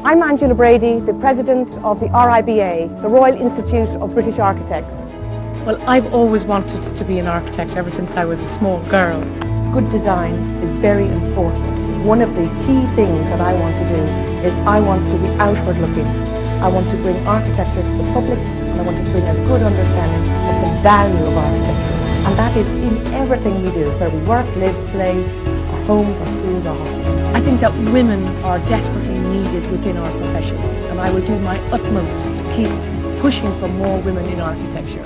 I'm Angela Brady, the President of the RIBA, the Royal Institute of British Architects. Well, I've always wanted to be an architect ever since I was a small girl. Good design is very important. One of the key things that I want to do is I want to be outward looking. I want to bring architecture to the public, and I want to bring a good understanding of the value of architecture. And that is in everything we do, where we work, live, play, our homes, our schools, our hospitals. I think that women are desperately needed within our profession, and I will do my utmost to keep pushing for more women in architecture.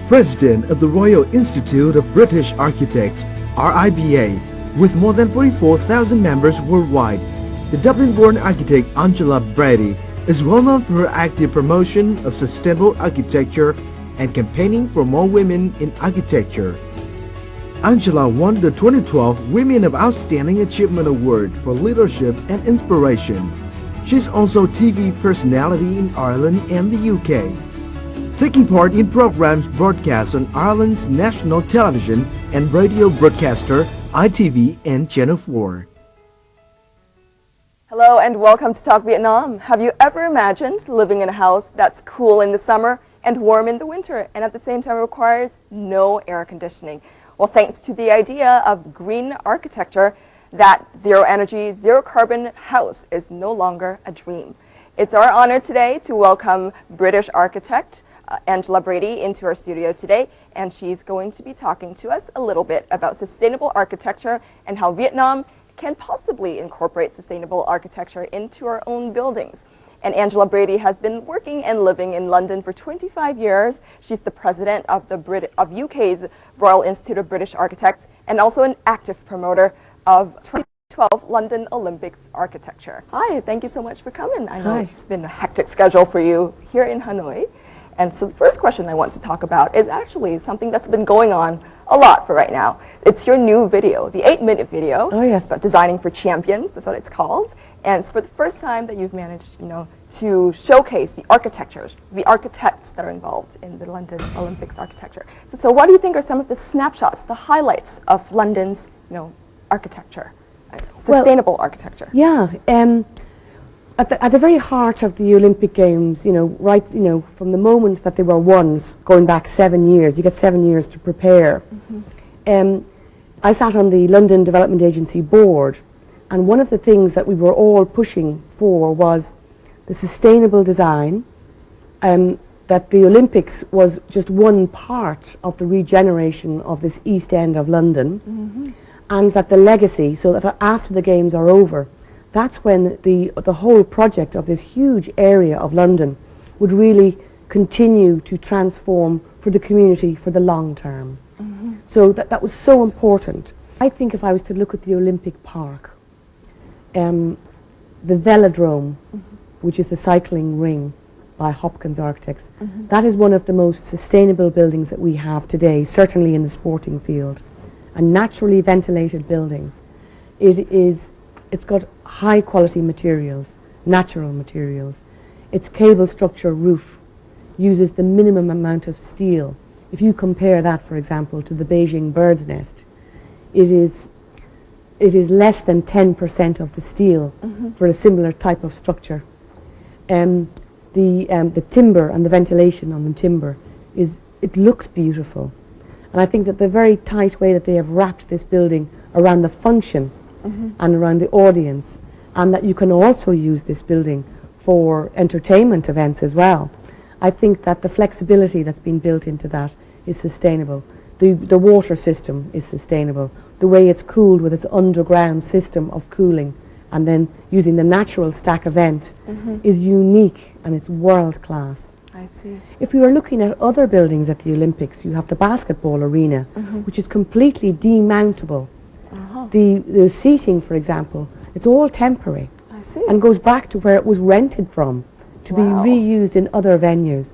President of the Royal Institute of British Architects, RIBA, with more than 44,000 members worldwide, the Dublin-born architect Angela Brady is well known for her active promotion of sustainable architecture and campaigning for more women in architecture. Angela won the 2012 Women of Outstanding Achievement Award for Leadership and Inspiration. She's also a TV personality in Ireland and the UK, taking part in programs broadcast on Ireland's national television and radio broadcaster ITV and Channel 4. Hello and welcome to Talk Vietnam. Have you ever imagined living in a house that's cool in the summer and warm in the winter and at the same time requires no air conditioning? Well, thanks to the idea of green architecture, that zero energy, zero carbon house is no longer a dream. It's our honor today to welcome British architect Angela Brady into our studio today, and she's going to be talking to us a little bit about sustainable architecture and how Vietnam can possibly incorporate sustainable architecture into our own buildings. And Angela Brady has been working and living in London for 25 years. She's the president of the UK's Royal Institute of British Architects and also an active promoter of 2012 London Olympics architecture. Hi, thank you so much for coming. I know it's been a hectic schedule for you here in Hanoi. And so the first question I want to talk about is actually something that's been going on a lot for right now. It's your new video, the 8-minute video. Oh, yes. About designing for champions, that's what it's called. And it's for the first time that you've managed, to showcase the architectures, the architects that are involved in the London Olympics architecture. So what do you think are some of the snapshots, the highlights of London's, architecture, sustainable architecture? Yeah. At the very heart of the Olympic Games, from the moment that they were won, going back 7 years, you get 7 years to prepare. Mm-hmm. I sat on the London Development Agency board, and one of the things that we were all pushing for was the sustainable design, that the Olympics was just one part of the regeneration of this East End of London, mm-hmm. and that the legacy, so that after the Games are over, that's when the whole project of this huge area of London would really continue to transform for the community for the long term. Mm-hmm. So that was so important. I think if I was to look at the Olympic Park, the Velodrome, mm-hmm. which is the cycling ring by Hopkins Architects, mm-hmm. that is one of the most sustainable buildings that we have today, certainly in the sporting field. A naturally ventilated building. It's got high quality materials, natural materials. Its cable structure roof uses the minimum amount of steel. If you compare that, for example, to the Beijing bird's nest, it is less than 10% of the steel, mm-hmm. for a similar type of structure. The timber and the ventilation on the timber it looks beautiful. And I think that the very tight way that they have wrapped this building around the function, mm-hmm. and around the audience, and that you can also use this building for entertainment events as well. I think that the flexibility that's been built into that is sustainable. The water system is sustainable. The way it's cooled with its underground system of cooling and then using the natural stack event, mm-hmm. is unique and it's world class. I see. If we were looking at other buildings at the Olympics, you have the basketball arena, mm-hmm. which is completely demountable. Uh-huh. The seating, for example, it's all temporary. I see. And goes back to where it was rented from to Wow. be reused in other venues.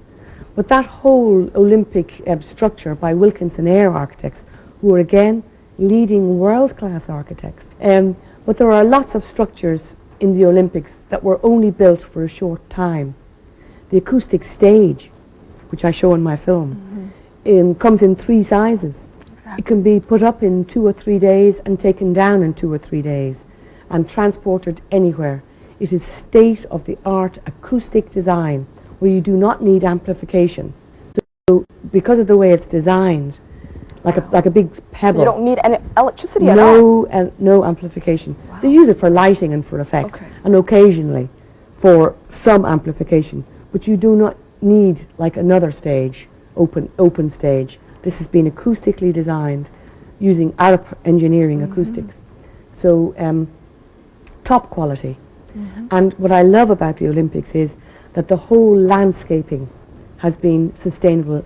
But that whole Olympic structure by Wilkinson Eyre Architects, who are again leading world-class architects. But there are lots of structures in the Olympics that were only built for a short time. The acoustic stage, which I show in my film, mm-hmm. Comes in 3 sizes. Exactly. It can be put up in 2 or 3 days and taken down in 2 or 3 days and transported anywhere. It is state-of-the-art acoustic design where you do not need amplification. So because of the way it's designed, like a big pebble. So you don't need any electricity at all? No amplification. Wow. They use it for lighting and for effect, and occasionally for some amplification. But you do not need like another stage, open stage. This has been acoustically designed using Arab engineering acoustics. So top quality. And what I love about the Olympics is that the whole landscaping has been sustainable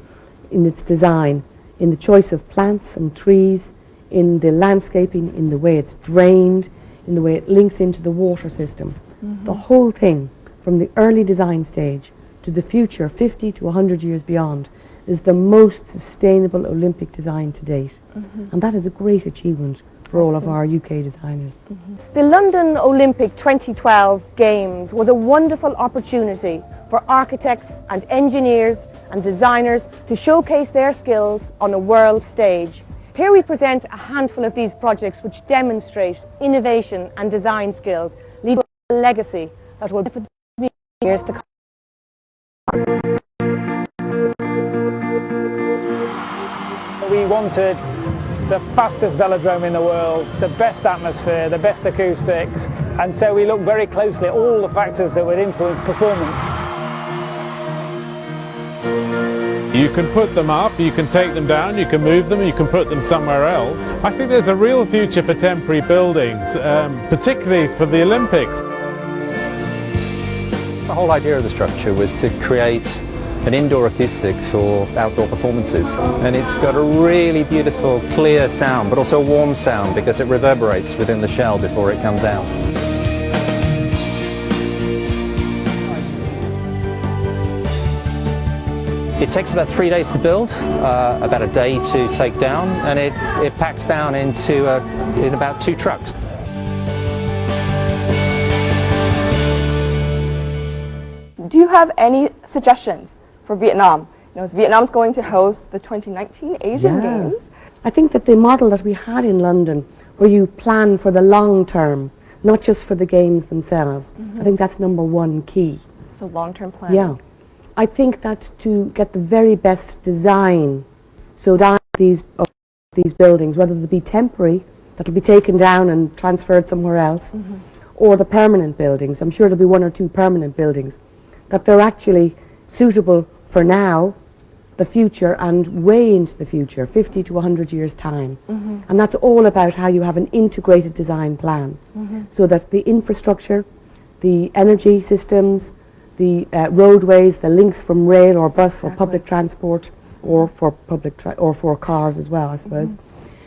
in its design, in the choice of plants and trees, in the landscaping, in the way it's drained, in the way it links into the water system. The whole thing, from the early design stage to the future, 50 to 100 years beyond, is the most sustainable Olympic design to date. And that is a great achievement for all of our UK designers. The London Olympic 2012 Games was a wonderful opportunity for architects and engineers and designers to showcase their skills on a world stage. Here we present a handful of these projects which demonstrate innovation and design skills, leading to a legacy that will benefit years to come. We wanted the fastest velodrome in the world, the best atmosphere, the best acoustics, and so we looked very closely at all the factors that would influence performance. You can put them up, you can take them down, you can move them, you can put them somewhere else. I think there's a real future for temporary buildings, particularly for the Olympics. The whole idea of the structure was to create an indoor acoustic for outdoor performances, and it's got a really beautiful clear sound but also a warm sound because it reverberates within the shell before it comes out. It takes about 3 days to build, about a day to take down, and it packs down into in about 2 trucks. Do you have any suggestions for Vietnam? You know, Vietnam's going to host the 2019 Asian Games. I think that the model that we had in London, where you plan for the long term, not just for the games themselves, I think that's number one key. So long-term planning. Yeah. I think that to get the very best design, so that these buildings, whether they be temporary, that will be taken down and transferred somewhere else, or the permanent buildings, I'm sure there'll be 1 or 2 permanent buildings, that they're actually suitable for now, the future, and way into the future, 50 to 100 years' time. And that's all about how you have an integrated design plan, so that the infrastructure, the energy systems, the roadways, the links from rail or bus or public transport, or for or for cars as well, I suppose,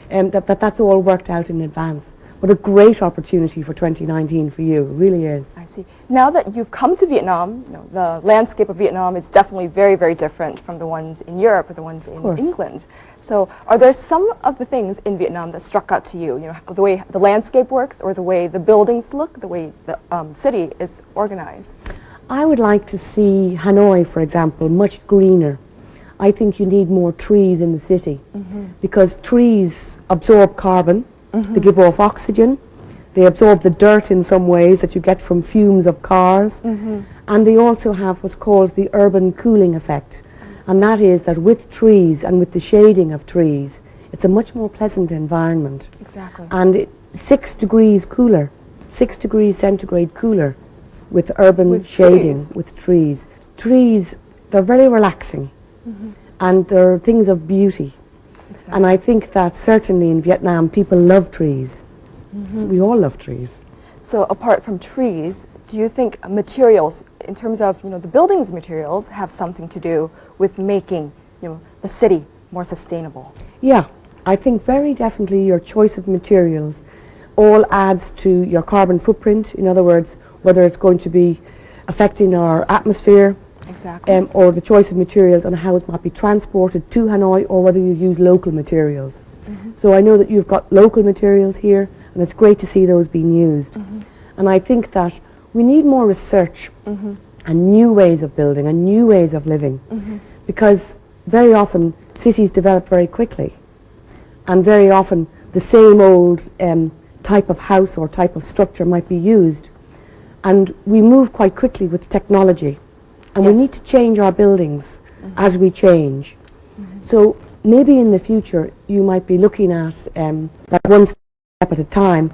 that's all worked out in advance. What a great opportunity for 2019 for you, it really is. I see. Now that you've come to Vietnam, you know, the landscape of Vietnam is definitely very, very different from the ones in Europe or the ones in England. So are there some of the things in Vietnam that struck out to you? You know, the way the landscape works, or the way the buildings look, the way the city is organized? I would like to see Hanoi, for example, much greener. I think you need more trees in the city, because trees absorb carbon, they give off oxygen, they absorb the dirt in some ways that you get from fumes of cars, and they also have what's called the urban cooling effect, and that is that with trees and with the shading of trees, it's a much more pleasant environment. Exactly. And 6 degrees cooler, 6 degrees centigrade cooler, with urban shading, with trees. Trees, they're very relaxing, and they're things of beauty. Exactly. And I think that certainly in Vietnam, people love trees. So we all love trees. So apart from trees, do you think materials, in terms of, you know, the buildings materials, have something to do with making, you know, the city more sustainable? Yeah, I think very definitely your choice of materials all adds to your carbon footprint. In other words, whether it's going to be affecting our atmosphere, or the choice of materials and how it might be transported to Hanoi, or whether you use local materials. So I know that you've got local materials here, and it's great to see those being used. And I think that we need more research and new ways of building and new ways of living, because very often cities develop very quickly, and very often the same old type of house or type of structure might be used. And we move quite quickly with technology. And we need to change our buildings as we change. So maybe in the future you might be looking at, like one step at a time,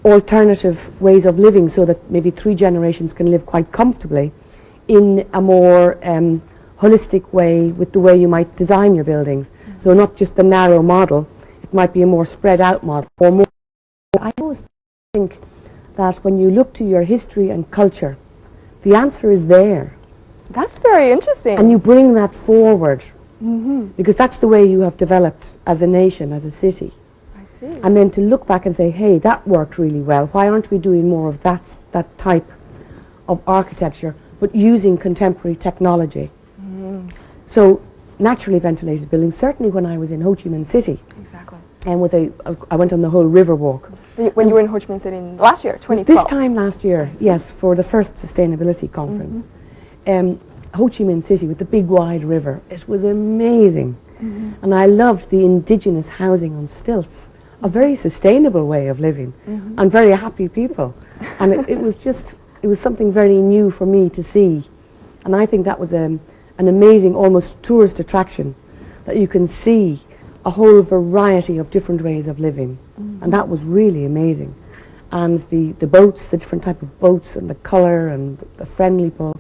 alternative ways of living so that maybe 3 generations can live quite comfortably in a more holistic way with the way you might design your buildings. So not just the narrow model, it might be a more spread out model. Or more. I always think that when you look to your history and culture, the answer is there. That's very interesting. And you bring that forward, because that's the way you have developed as a nation, as a city. I see. And then to look back and say, hey, that worked really well. Why aren't we doing more of that type of architecture, but using contemporary technology? So naturally ventilated buildings, certainly when I was in Ho Chi Minh City. Exactly. And I went on the whole river walk. When you were in Ho Chi Minh City last year, 2012? This time last year, yes, for the first sustainability conference. Ho Chi Minh City with the big wide river, it was amazing. And I loved the indigenous housing on stilts, a very sustainable way of living, and very happy people. And it was something very new for me to see. And I think that was an amazing, almost tourist attraction, that you can see a whole variety of different ways of living. And that was really amazing. And the boats, the different type of boats, and the colour, and the friendly people.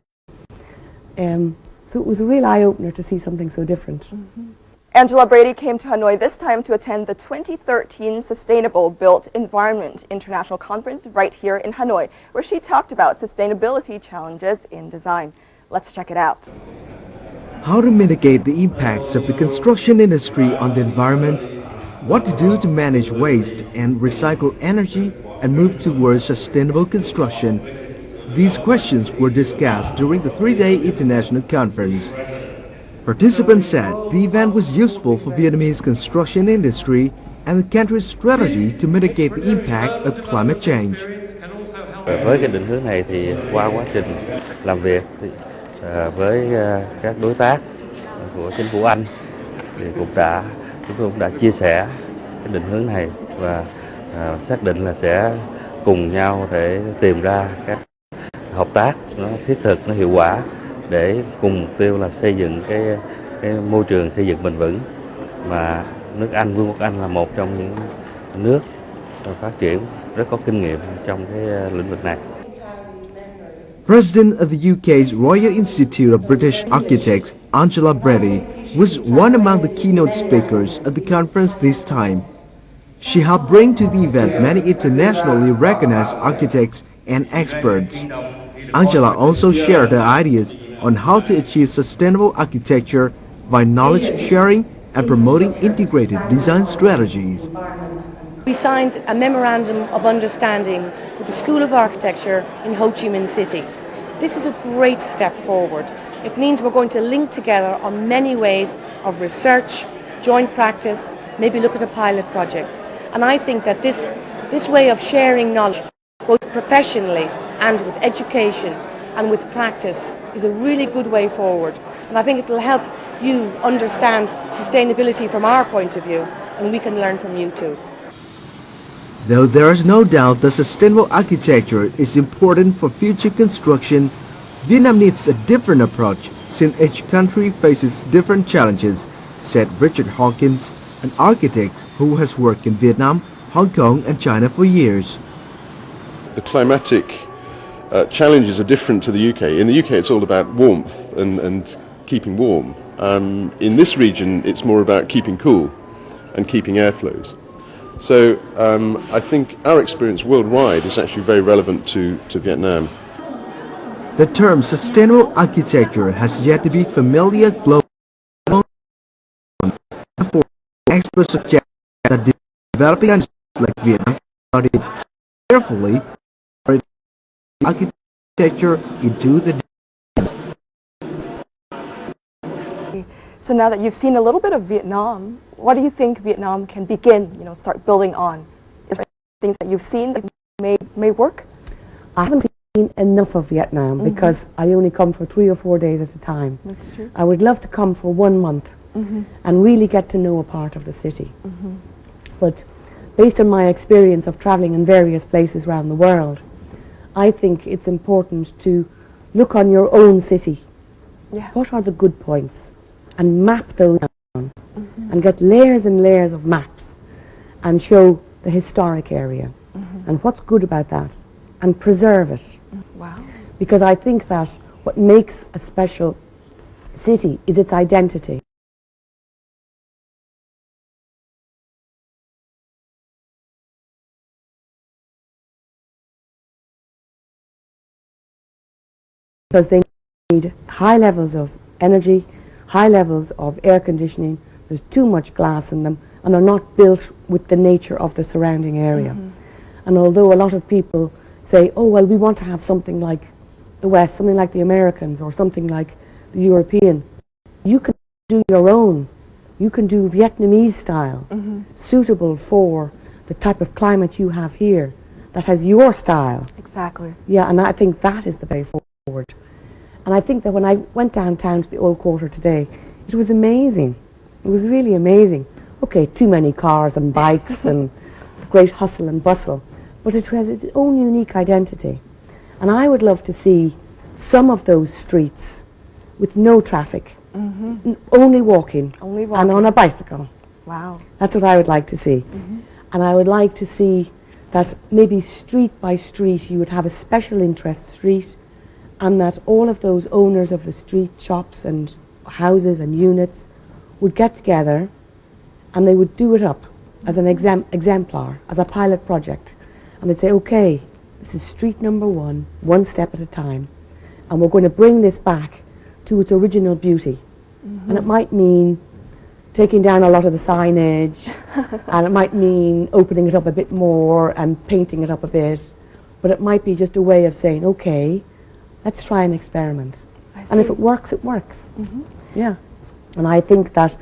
So it was a real eye-opener to see something so different. Angela Brady came to Hanoi this time to attend the 2013 Sustainable Built Environment International Conference right here in Hanoi, where she talked about sustainability challenges in design. Let's check it out. How to mitigate the impacts of the construction industry on the environment, what to do to manage waste and recycle energy and move towards sustainable construction. These questions were discussed during the 3-day international conference. Participants said the event was useful for Vietnamese construction industry and the country's strategy to mitigate the impact of climate change. Với cái định hướng này thì qua quá trình làm việc với các đối tác của chính phủ Anh thì chúng tôi cũng đã chia sẻ cái định hướng này và xác định là sẽ cùng nhau để tìm ra các hợp tác nó thiết thực, nó hiệu quả để cùng mục tiêu là xây dựng cái môi trường xây dựng bền vững, mà nước Anh, Vương quốc Anh là một trong những nước phát triển rất có kinh nghiệm trong cái lĩnh vực này. President of the UK's Royal Institute of British Architects, Angela Brady, was one among the keynote speakers at the conference this time. She helped bring to the event many internationally recognized architects and experts. Angela also shared her ideas on how to achieve sustainable architecture by knowledge sharing and promoting integrated design strategies. We signed a memorandum of understanding with the School of Architecture in Ho Chi Minh City. This is a great step forward. It means we're going to link together on many ways of research, joint practice, maybe look at a pilot project. And I think that this way of sharing knowledge, both professionally and with education and with practice, is a really good way forward. And I think it will help you understand sustainability from our point of view, and we can learn from you too. Though there is no doubt that sustainable architecture is important for future construction, Vietnam needs a different approach since each country faces different challenges, said Richard Hawkins, an architect who has worked in Vietnam, Hong Kong and China for years. The climatic challenges are different to the UK. In the UK it's all about warmth and keeping warm. In this region it's more about keeping cool and keeping airflows. So I think our experience worldwide is actually very relevant to Vietnam. The term sustainable architecture has yet to be familiar globally. Therefore, experts suggest that developing countries like Vietnam study carefully architecture into the. So now that you've seen a little bit of Vietnam, what do you think Vietnam can begin, start building on? Is there things that you've seen that may work? I haven't seen enough of Vietnam because I only come for 3 or 4 days at a time. That's true. I would love to come for 1 month and really get to know a part of the city. But based on my experience of traveling in various places around the world, I think it's important to look on your own city. Yeah. What are the good points? And map those down. And get layers and layers of maps and show the historic area and what's good about that and preserve it. Wow. Because I think that what makes a special city is its identity. Because they need high levels of energy, high levels of air conditioning, there's too much glass in them, and are not built with the nature of the surrounding area. And although a lot of people say, oh, well, we want to have something like the West, something like the Americans, or something like the European, you can do your own. You can do Vietnamese style, suitable for the type of climate you have here, that has your style. Exactly. Yeah, and I think that is the way forward. And I think that when I went downtown to the Old Quarter today, it was amazing. It was really amazing. Okay, too many cars and bikes and great hustle and bustle, but it has its own unique identity. And I would love to see some of those streets with no traffic, only walking, and on a bicycle. Wow. That's what I would like to see. And I would like to see that maybe street by street you would have a special interest street, and that all of those owners of the street shops and houses and units would get together and they would do it up as an exemplar, as a pilot project. And they'd say, okay, this is street number one step at a time, and we're going to bring this back to its original beauty. And it might mean taking down a lot of the signage, and it might mean opening it up a bit more and painting it up a bit, but it might be just a way of saying, okay, let's try an experiment. And if it works, it works. Yeah. And I think that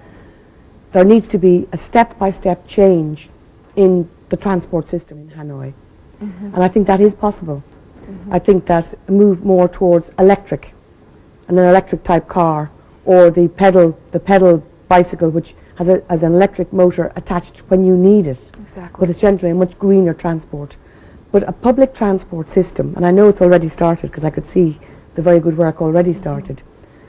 there needs to be a step-by-step change in the transport system in Hanoi. And I think that is possible. I think that a move more towards electric, and an electric type car, or the pedal bicycle, which has an electric motor attached when you need it. Exactly. But it's generally a much greener transport. But a public transport system, and I know it's already started because I could see the very good work already started,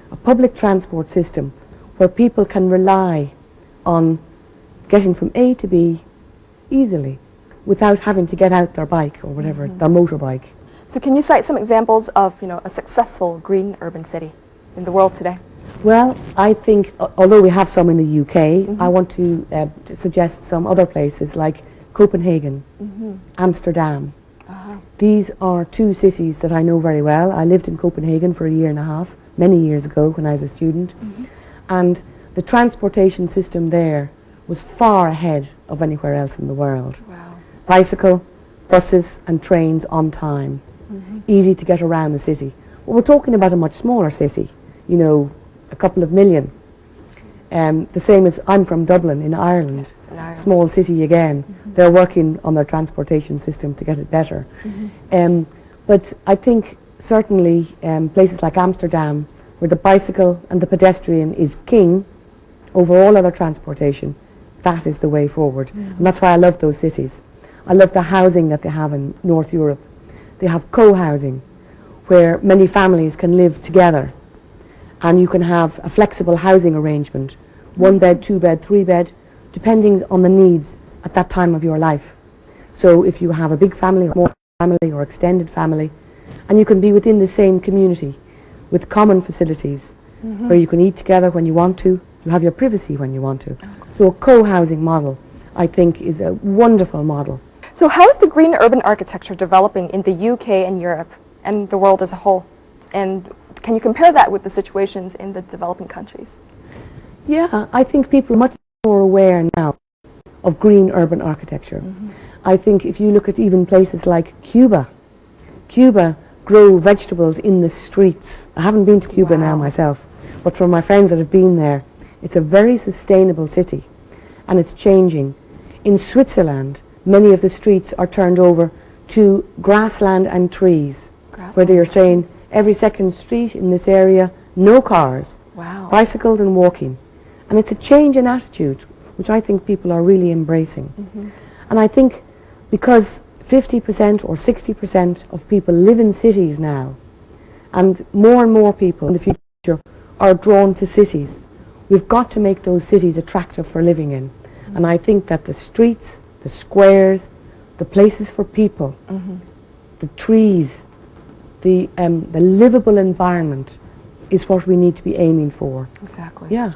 a public transport system where people can rely on getting from A to B easily without having to get out their bike or whatever, their motorbike. So can you cite some examples of, a successful green urban city in the world today? Well, I think, although we have some in the UK, I want to suggest some other places like Copenhagen, Amsterdam. These are two cities that I know very well. I lived in Copenhagen for 1.5 years, many years ago when I was a student. And the transportation system there was far ahead of anywhere else in the world. Wow. Bicycle, buses and trains on time. Easy to get around the city. Well, we're talking about a much smaller city, a couple of million. The same as I'm from Dublin in Ireland, small city again. They're working on their transportation system to get it better. But I think certainly places like Amsterdam, where the bicycle and the pedestrian is king over all other transportation, that is the way forward. And that's why I love those cities. I love the housing that they have in North Europe. They have co-housing, where many families can live together, and you can have a flexible housing arrangement, 1 bed, 2 bed, 3 bed, depending on the needs at that time of your life. So if you have a big family or more family or extended family, and you can be within the same community with common facilities, where you can eat together when you want to, you have your privacy when you want to. So a co-housing model, I think, is a wonderful model. So how is the green urban architecture developing in the UK and Europe and the world as a whole? And can you compare that with the situations in the developing countries? Yeah, I think people are much more aware now of green urban architecture. I think if you look at even places like Cuba grow vegetables in the streets. I haven't been to Cuba now myself, but from my friends that have been there, it's a very sustainable city, and it's changing. In Switzerland, many of the streets are turned over to grassland and trees, where they are saying every second street in this area, no cars, bicycles and walking. And it's a change in attitude, which I think people are really embracing. And I think because 50% or 60% of people live in cities now, and more people in the future are drawn to cities. We've got to make those cities attractive for living in. And I think that the streets, the squares, the places for people, the trees, the livable environment is what we need to be aiming for. Exactly. Yeah.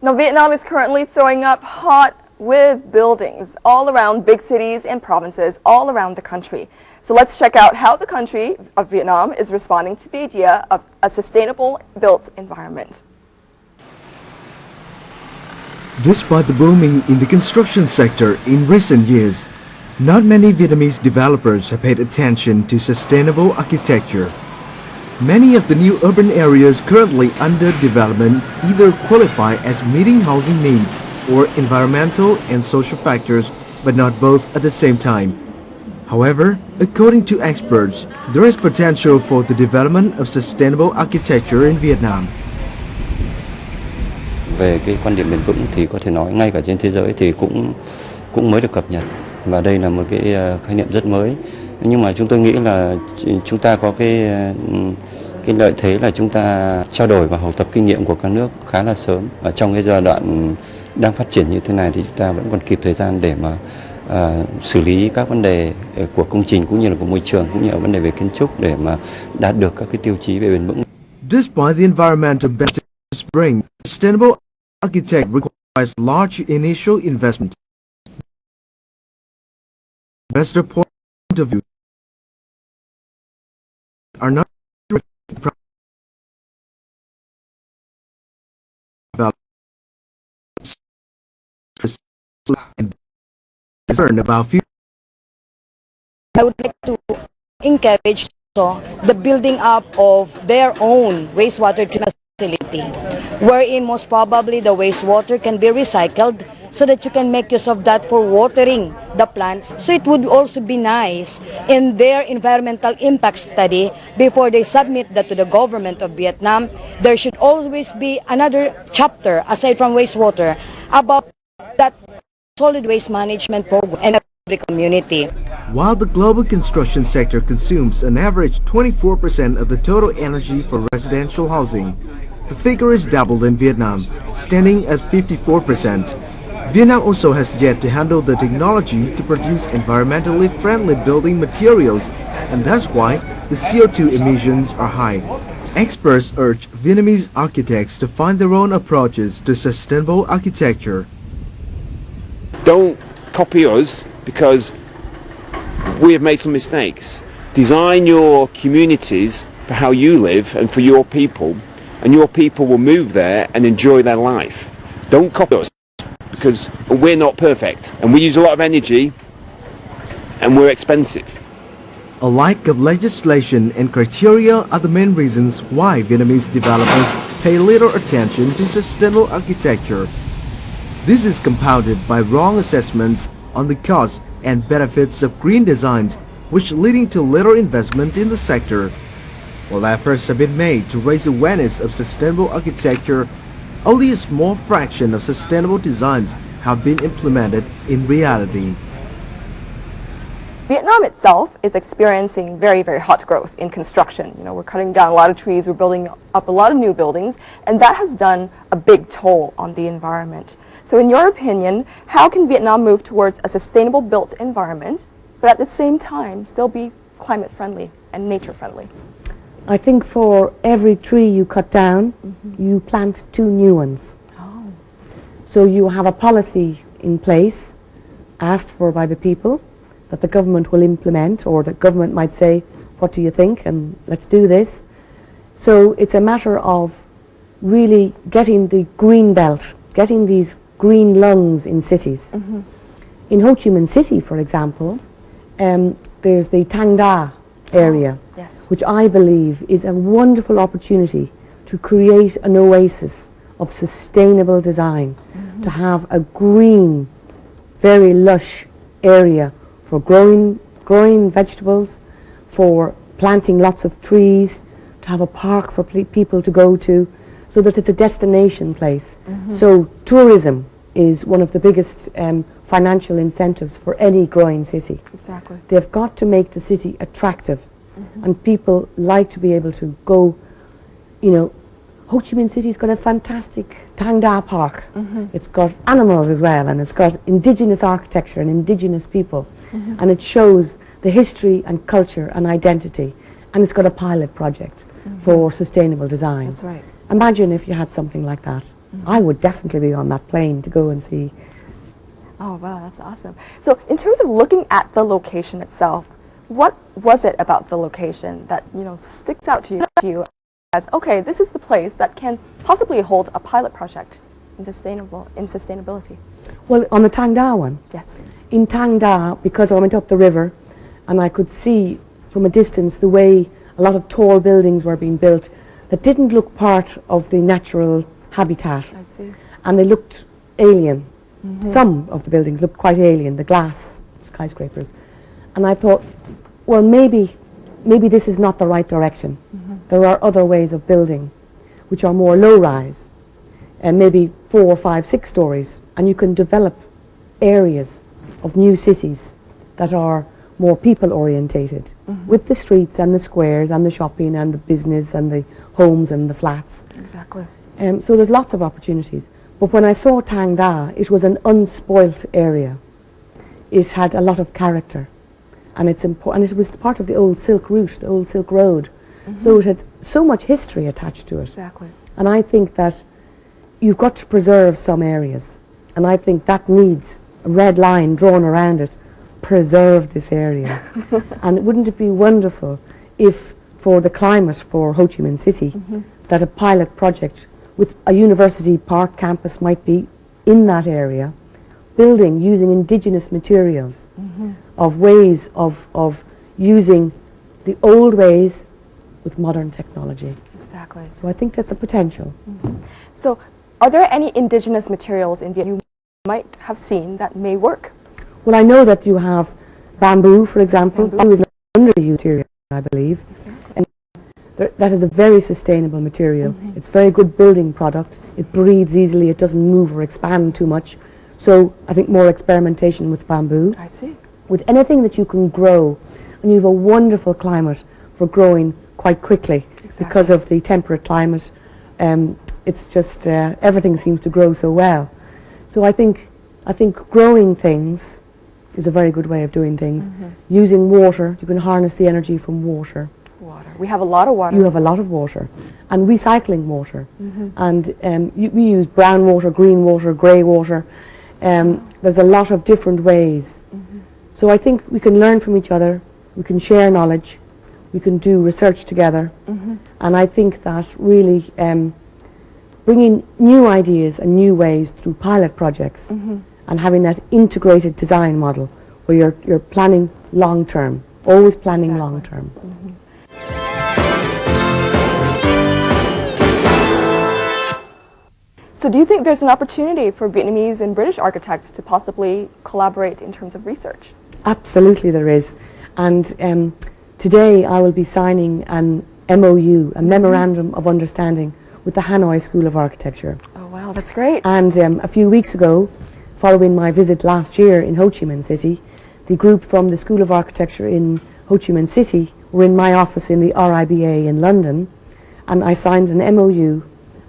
Now, Vietnam is currently throwing up hot with buildings all around big cities and provinces all around the country. So let's check out how the country of Vietnam is responding to the idea of a sustainable built environment. Despite the booming in the construction sector in recent years, not many Vietnamese developers have paid attention to sustainable architecture. Many of the new urban areas currently under development either qualify as meeting housing needs or environmental and social factors, but not both at the same time. However, according to experts, there is potential for the development of sustainable architecture in Vietnam. Về cái quan điểm bền vững thì có thể nói ngay cả trên thế giới thì cũng mới được cập nhật, và đây là một cái khái niệm rất mới. Nhưng mà chúng tôi nghĩ là chúng ta có cái lợi thế là chúng ta trao đổi và học tập kinh nghiệm của các nước khá là sớm. Và trong cái giai đoạn đang phát triển như thế này thì chúng ta vẫn còn kịp thời gian để mà xử lý các vấn đề của công trình cũng như là của môi trường, cũng như là vấn đề về kiến trúc để mà đạt được các cái tiêu chí về bền vững. Despite the environmental benefits bring, sustainable architect requires large initial investment. Investor point of view are not and concern about future. I would like to encourage the building up of their own wastewater treatment facility, wherein most probably the wastewater can be recycled so that you can make use of that for watering the plants. So it would also be nice in their environmental impact study, before they submit that to the government of Vietnam, there should always be another chapter aside from wastewater about that solid waste management program in every community. While the global construction sector consumes an average 24% of the total energy for residential housing, the figure is doubled in Vietnam, standing at 54%. Vietnam also has yet to handle the technology to produce environmentally friendly building materials, and that's why the CO2 emissions are high. Experts urge Vietnamese architects to find their own approaches to sustainable architecture. Don't copy us because we have made some mistakes. Design your communities for how you live and for your people, and your people will move there and enjoy their life. Don't copy us because we're not perfect and we use a lot of energy and we're expensive. A lack of legislation and criteria are the main reasons why Vietnamese developers pay little attention to sustainable architecture. This is compounded by wrong assessments on the costs and benefits of green designs, which leading to little investment in the sector. While efforts have been made to raise awareness of sustainable architecture, only a small fraction of sustainable designs have been implemented in reality. Vietnam itself is experiencing very, very hot growth in construction. You know, we're cutting down a lot of trees, we're building up a lot of new buildings, and that has done a big toll on the environment. So in your opinion, how can Vietnam move towards a sustainable built environment, but at the same time still be climate friendly and nature friendly? I think for every tree you cut down, you plant 2 new ones. Oh. So you have a policy in place, asked for by the people, that the government will implement, or the government might say, what do you think, and let's do this. So it's a matter of really getting the green belt, getting these green lungs in cities. In Ho Chi Minh City, for example, there's the Thang Da area, which I believe is a wonderful opportunity to create an oasis of sustainable design, to have a green, very lush area for growing vegetables, for planting lots of trees, to have a park for people to go to, so that it's a destination place. So tourism is one of the biggest financial incentives for any growing city. Exactly. They've got to make the city attractive, and people like to be able to go, you know, Ho Chi Minh City's got a fantastic Tang Da Park. It's got animals as well, and it's got indigenous architecture and indigenous people, and it shows the history and culture and identity, and it's got a pilot project for sustainable design. That's right. Imagine if you had something like that. I would definitely be on that plane to go and see. Oh, wow, that's awesome. So in terms of looking at the location itself, what was it about the location that, you know, sticks out to you as, okay, this is the place that can possibly hold a pilot project in sustainability? Well, on the Tang Da one, Yes. in Tang Da, because I went up the river and I could see from a distance the way a lot of tall buildings were being built that didn't look part of the natural habitat, I see. and they looked alien. Some of the buildings looked quite alien, the glass skyscrapers. And I thought, well, maybe this is not the right direction. There are other ways of building which are more low-rise, and maybe 4, 5, 6 stories, and you can develop areas of new cities that are more people-orientated, with the streets and the squares and the shopping and the business and the homes and the flats. Exactly. So there's lots of opportunities. But when I saw Tang Da, it was an unspoilt area. It had a lot of character, and it's important. And it was part of the old Silk Route, the old Silk Road. So it had so much history attached to it. Exactly. And I think that you've got to preserve some areas, and I think that needs a red line drawn around it. Preserve this area. And wouldn't it be wonderful if, for the climate for Ho Chi Minh City, that a pilot project with a university park campus might be in that area, building using indigenous materials, of ways of using the old ways with modern technology. Exactly. So I think that's a potential. So are there any indigenous materials in Vietnam you might have seen that may work? Well, I know that you have bamboo, for example. Bamboo is an underused material, I believe. And that is a very sustainable material. It's a very good building product. It breathes easily. It doesn't move or expand too much. So I think more experimentation with bamboo. I see. With anything that you can grow, and you have a wonderful climate for growing quite quickly because of the temperate climate. It's just everything seems to grow so well. So I think growing things is a very good way of doing things. Using water, you can harness the energy from water. Water. We have a lot of water. You have a lot of water. And recycling water. And we use brown water, green water, grey water. There's a lot of different ways. So I think we can learn from each other. We can share knowledge. We can do research together. And I think that really bringing new ideas and new ways through pilot projects and having that integrated design model where you're planning long term, always planning long term. So do you think there's an opportunity for Vietnamese and British architects to possibly collaborate in terms of research? Absolutely there is. And today I will be signing an MOU, a Memorandum of Understanding, with the Hanoi School of Architecture. Oh wow, that's great. And a few weeks ago, following my visit last year in Ho Chi Minh City, the group from the School of Architecture in Ho Chi Minh City were in my office in the RIBA in London, and I signed an MOU,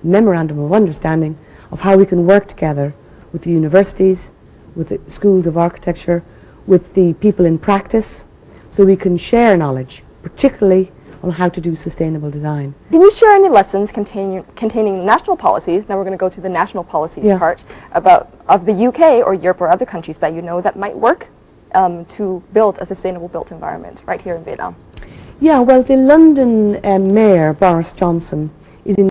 Memorandum of Understanding, of how we can work together with the universities, with the schools of architecture, with the people in practice, so we can share knowledge, particularly on how to do sustainable design. Can you share any lessons containing national policies? Now we're going to go to the national policies part of the UK or Europe or other countries that you know that might work to build a sustainable built environment right here in Vietnam. Yeah, well, the London Mayor, Boris Johnson, is in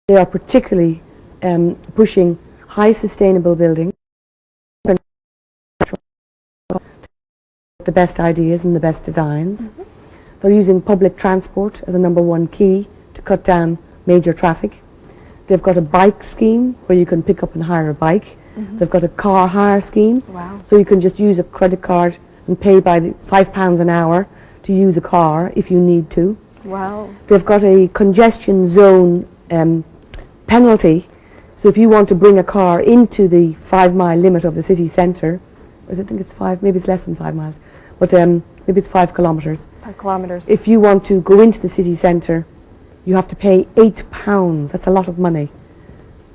they are particularly pushing high sustainable building, the best ideas and the best designs. They're using public transport as a #1 key to cut down major traffic. They've got a bike scheme where you can pick up and hire a bike. They've got a car hire scheme, so you can just use a credit card and pay by the £5 an hour to use a car if you need to. Wow. They've got a congestion zone penalty. So if you want to bring a car into the 5-mile limit of the city centre, I think it's 5, maybe it's less than 5 miles, but maybe it's 5 kilometres. 5 kilometres. If you want to go into the city centre, you have to pay £8. That's a lot of money.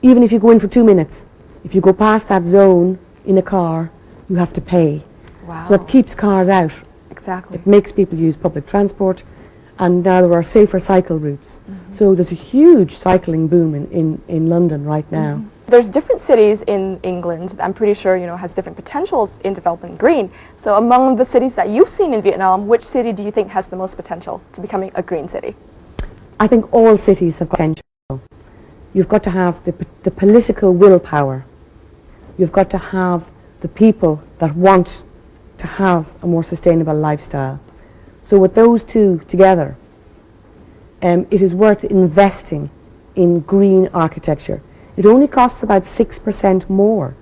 Even if you go in for 2 minutes, if you go past that zone in a car, you have to pay. Wow. So it keeps cars out. Exactly. It makes people use public transport, and now there are safer cycle routes. So there's a huge cycling boom in London right now. There's different cities in England that I'm pretty sure, you know, has different potentials in developing green. So among the cities that you've seen in Vietnam, which city do you think has the most potential to becoming a green city? I think all cities have potential. You've got to have the political willpower. You've got to have the people that want to have a more sustainable lifestyle. So with those two together, it is worth investing in green architecture. It only costs about 6% more,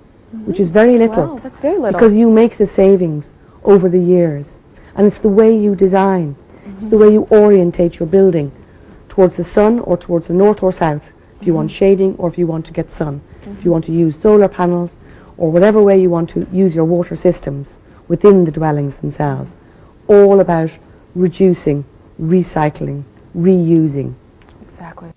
which is very little. Wow, that's very little. Because you make the savings over the years. And it's the way you design. It's the way you orientate your building towards the sun or towards the north or south, if you want shading or if you want to get sun. If you want to use solar panels or whatever way you want to use your water systems within the dwellings themselves. All about reducing, recycling, reusing. Exactly.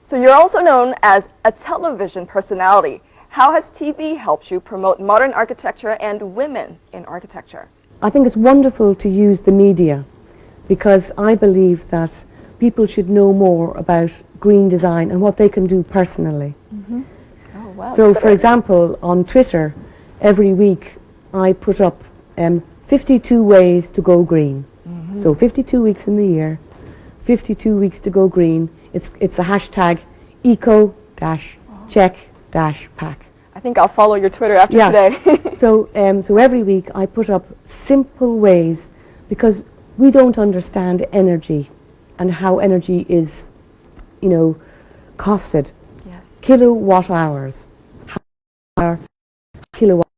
So you're also known as a television personality. How has TV helped you promote modern architecture and women in architecture? I think it's wonderful to use the media because I believe that people should know more about green design and what they can do personally. Oh, wow. So for example, on Twitter, every week I put up 52 ways to go green. So 52 weeks in the year, 52 weeks to go green. It's a hashtag eco-check-pack. I think I'll follow your Twitter after today. So every week I put up simple ways because we don't understand energy and how energy is, you know, costed. Yes. Kilowatt hours, kilowatt,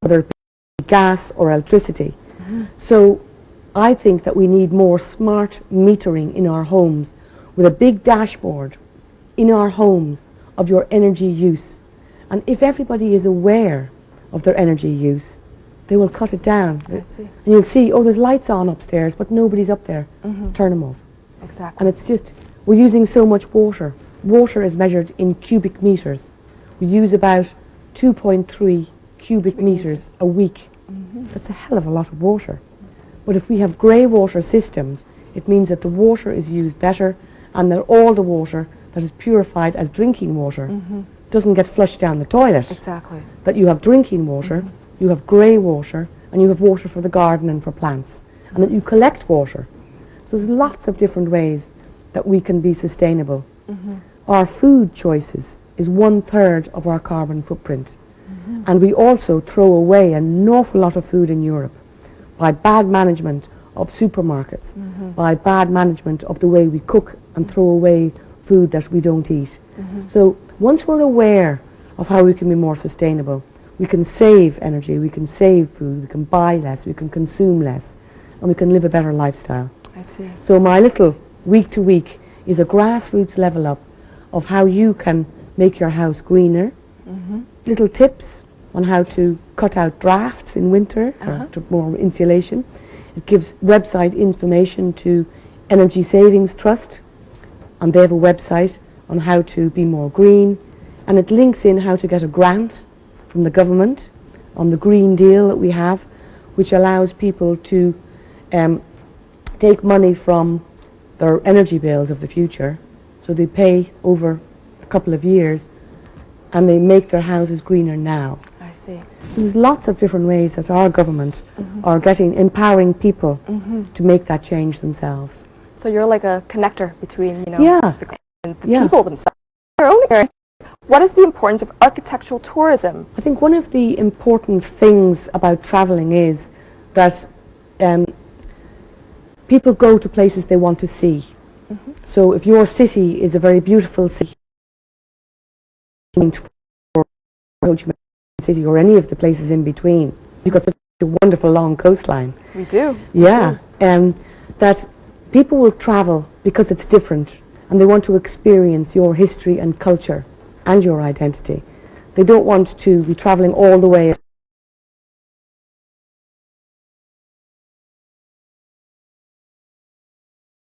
whether it be gas or electricity. So I think that we need more smart metering in our homes with a big dashboard in our homes of your energy use. And if everybody is aware of their energy use, they will cut it down. I see. And you'll see, oh, there's lights on upstairs, but nobody's up there. Turn them off. Exactly. And it's just, we're using so much water. Water is measured in cubic meters. We use about 2.3 cubic meters a week. That's a hell of a lot of water. But if we have grey water systems, it means that the water is used better and that all the water that is purified as drinking water doesn't get flushed down the toilet. Exactly. That you have drinking water, you have grey water, and you have water for the garden and for plants. And that you collect water. So there's lots of different ways that we can be sustainable. Our food choices is 1/3 of our carbon footprint. And we also throw away an awful lot of food in Europe by bad management of supermarkets, by bad management of the way we cook and throw away food that we don't eat. So once we're aware of how we can be more sustainable, we can save energy, we can save food, we can buy less, we can consume less, and we can live a better lifestyle. I see. So my little week to week is a grassroots level up of how you can make your house greener, little tips on how to cut out drafts in winter for to more insulation. It gives website information to Energy Savings Trust, and they have a website on how to be more green, and it links in how to get a grant from the government on the Green Deal that we have, which allows people to take money from their energy bills of the future, so they pay over a couple of years and they make their houses greener now. see. So there's lots of different ways that our government are empowering people to make that change themselves. So you're like a connector between, you know, Yeah. the people themselves. Their own areas. What is the importance of architectural tourism? I think one of the important things about traveling is that people go to places they want to see. So if your city is a very beautiful city, city or any of the places in between, you've got such a wonderful long coastline. We do. Yeah, that people will travel because it's different and they want to experience your history and culture and your identity. They don't want to be traveling all the way.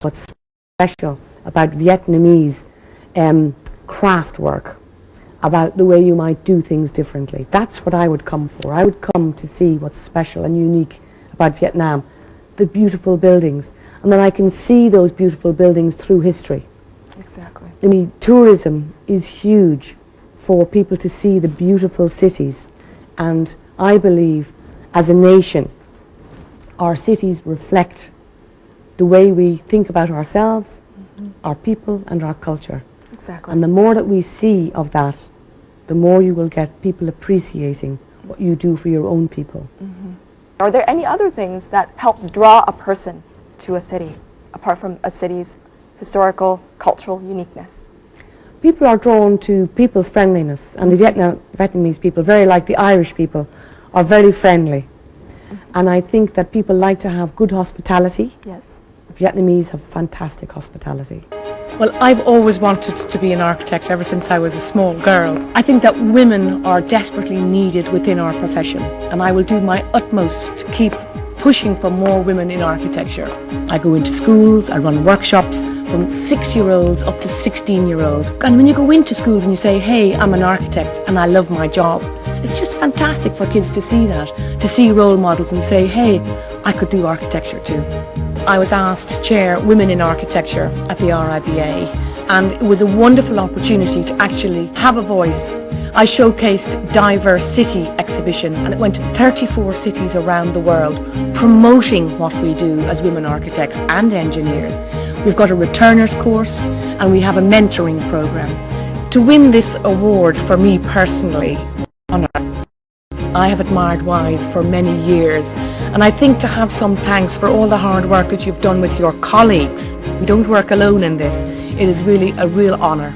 What's special about Vietnamese craft work, about the way you might do things differently. That's what I would come for. I would come to see what's special and unique about Vietnam, the beautiful buildings, and then I can see those beautiful buildings through history. Exactly. I mean, tourism is huge for people to see the beautiful cities, and I believe as a nation our cities reflect the way we think about ourselves, our people and our culture. Exactly. And the more that we see of that, the more you will get people appreciating what you do for your own people. Are there any other things that helps draw a person to a city, apart from a city's historical, cultural uniqueness? People are drawn to people's friendliness, and the Vietnamese people, very like the Irish people, are very friendly. And I think that people like to have good hospitality. Yes. Vietnamese have fantastic hospitality. Well, I've always wanted to be an architect ever since I was a small girl. I think that women are desperately needed within our profession, and I will do my utmost to keep pushing for more women in architecture. I go into schools, I run workshops from 6-year-olds up to 16-year-olds. And when you go into schools and you say, hey, I'm an architect and I love my job, it's just fantastic for kids to see that, to see role models and say, hey, I could do architecture too. I was asked to chair Women in Architecture at the RIBA, and it was a wonderful opportunity to actually have a voice. I showcased Diverse City exhibition, and it went to 34 cities around the world, promoting what we do as women architects and engineers. We've got a returners course and we have a mentoring program. To win this award for me personally, I have admired Wise for many years, and I think to have some thanks for all the hard work that you've done with your colleagues. We don't work alone in this. It is really a real honour.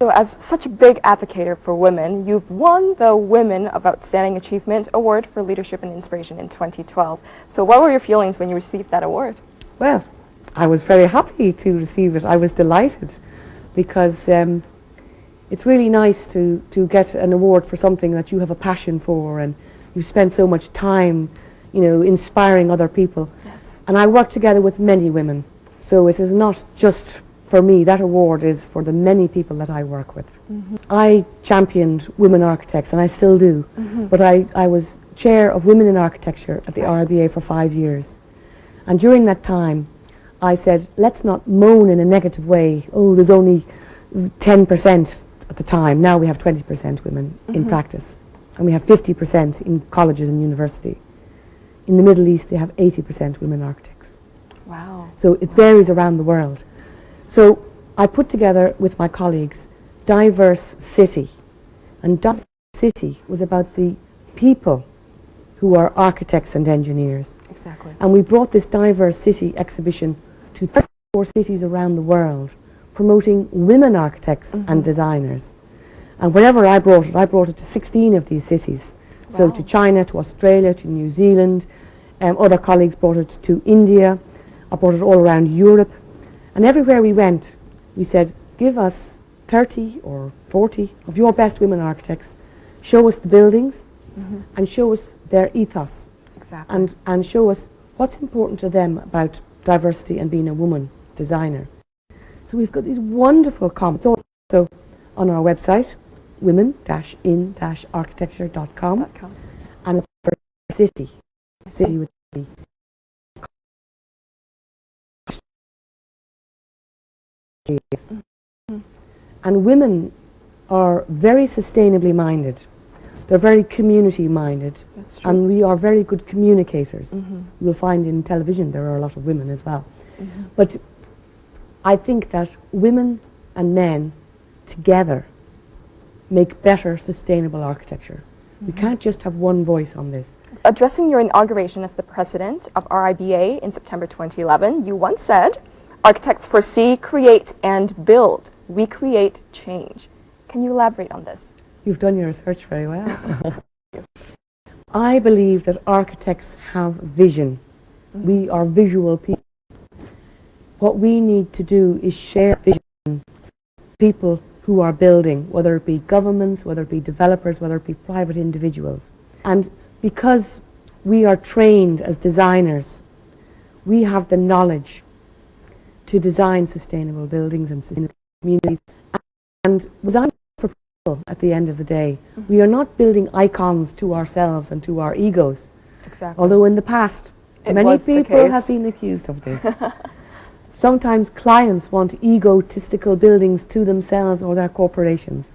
So as such a big advocate for women, you've won the Women of Outstanding Achievement Award for Leadership and Inspiration in 2012. So what were your feelings when you received that award? Well, I was very happy to receive it. I was delighted because it's really nice to get an award for something that you have a passion for and you spend so much time, you know, inspiring other people. Yes. And I work together with many women, so it is not just for me. That award is for the many people that I work with. I championed women architects, and I still do, but I was chair of Women in Architecture at the RIBA for 5 years. And during that time, I said, let's not moan in a negative way. Oh, there's only 10% at the time. Now we have 20% women in practice, and we have 50% in colleges and university. In the Middle East, they have 80% women architects. Wow. So it varies around the world. So I put together with my colleagues Diverse City, and Diverse City was about the people who are architects and engineers. Exactly. And we brought this Diverse City exhibition to 34 cities around the world, promoting women architects and designers. And wherever I brought it to 16 of these cities. So to China, to Australia, to New Zealand. Other colleagues brought it to India. I brought it all around Europe. And everywhere we went, we said, give us 30 or 40 of your best women architects, show us the buildings, and show us their ethos. Exactly. And show us what's important to them about diversity and being a woman designer. So we've got these wonderful comments also on our website, women-in-architecture.com, and it's for city with the And women are very sustainably minded. They're very community minded. That's true. And we are very good communicators. You'll find in television there are a lot of women as well. But I think that women and men together make better sustainable architecture. We can't just have one voice on this. Addressing your inauguration as the president of RIBA in September 2011, you once said, "Architects foresee, create, and build. We create change." Can you elaborate on this? You've done your research very well. I believe that architects have vision. We are visual people. What we need to do is share vision with people who are building, whether it be governments, whether it be developers, whether it be private individuals. And because we are trained as designers, we have the knowledge to design sustainable buildings and sustainable communities. And design for people at the end of the day. We are not building icons to ourselves and to our egos. Exactly. Although in the past, many people have been accused of this. Sometimes clients want egotistical buildings to themselves or their corporations.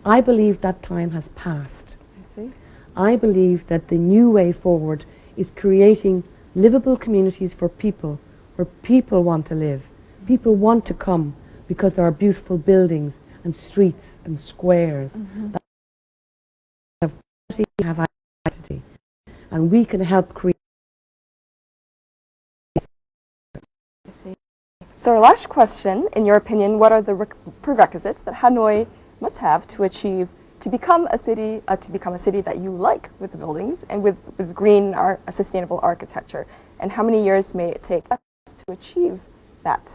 I believe that time has passed. I see. I believe that the new way forward is creating livable communities for people, where people want to live. People want to come because there are beautiful buildings and streets and squares that have quality, have identity. And we can help create. So our last question, in your opinion, what are the prerequisites that Hanoi must have to become a city that you like with the buildings and with green sustainable architecture? And how many years may it take us to achieve that?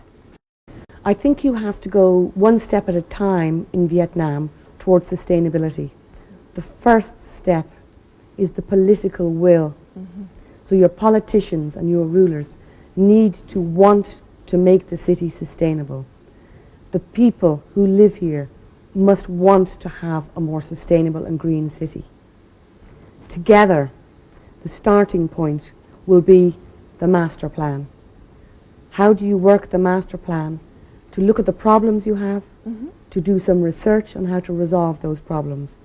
I think you have to go one step at a time in Vietnam towards sustainability. The first step is the political will. So your politicians and your rulers need to want to make the city sustainable. The people who live here must want to have a more sustainable and green city. Together, the starting point will be the master plan. How do you work the master plan? To look at the problems you have, to do some research on how to resolve those problems.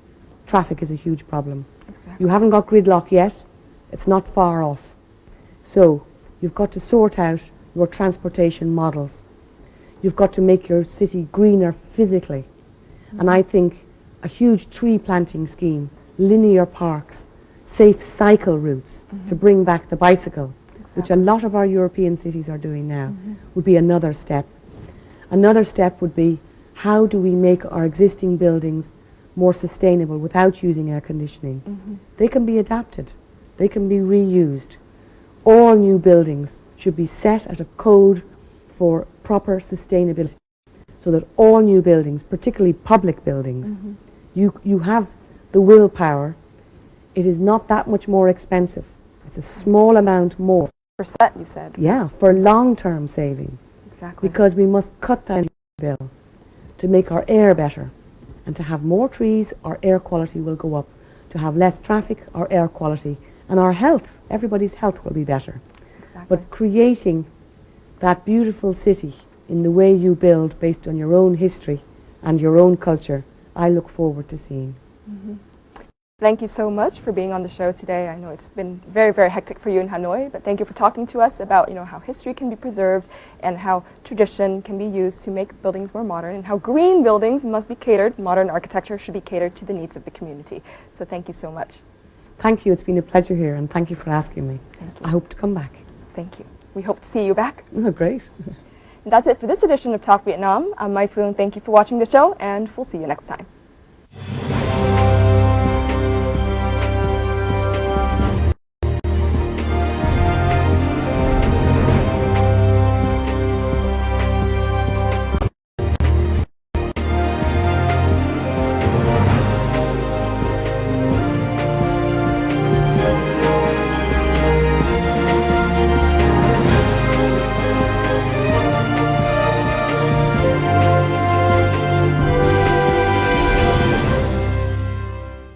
Traffic is a huge problem. Exactly. You haven't got gridlock yet, it's not far off. So you've got to sort out your transportation models. You've got to make your city greener physically. And I think a huge tree planting scheme, linear parks, safe cycle routes to bring back the bicycle, which a lot of our European cities are doing now, would be another step. Another step would be, how do we make our existing buildings more sustainable without using air conditioning? They can be adapted. They can be reused. All new buildings should be set at a code for proper sustainability, so that all new buildings, particularly public buildings, you have the willpower. It is not that much more expensive. It's a small amount more. Percent, you said. Yeah, for long-term saving. Exactly. Because we must cut that bill to make our air better. And to have more trees, our air quality will go up. To have less traffic, our air quality. And our health, everybody's health will be better. Exactly. But creating that beautiful city in the way you build based on your own history and your own culture, I look forward to seeing. Thank you so much for being on the show today. I know it's been very, very hectic for you in Hanoi, but thank you for talking to us about, how history can be preserved and how tradition can be used to make buildings more modern, and how green buildings must be catered, modern architecture should be catered to the needs of the community. So thank you so much. Thank you. It's been a pleasure here, and thank you for asking me. Thank you. I hope to come back. Thank you. We hope to see you back. Oh, great. And that's it for this edition of Talk Vietnam. I'm Mai Phuong. Thank you for watching the show, and we'll see you next time.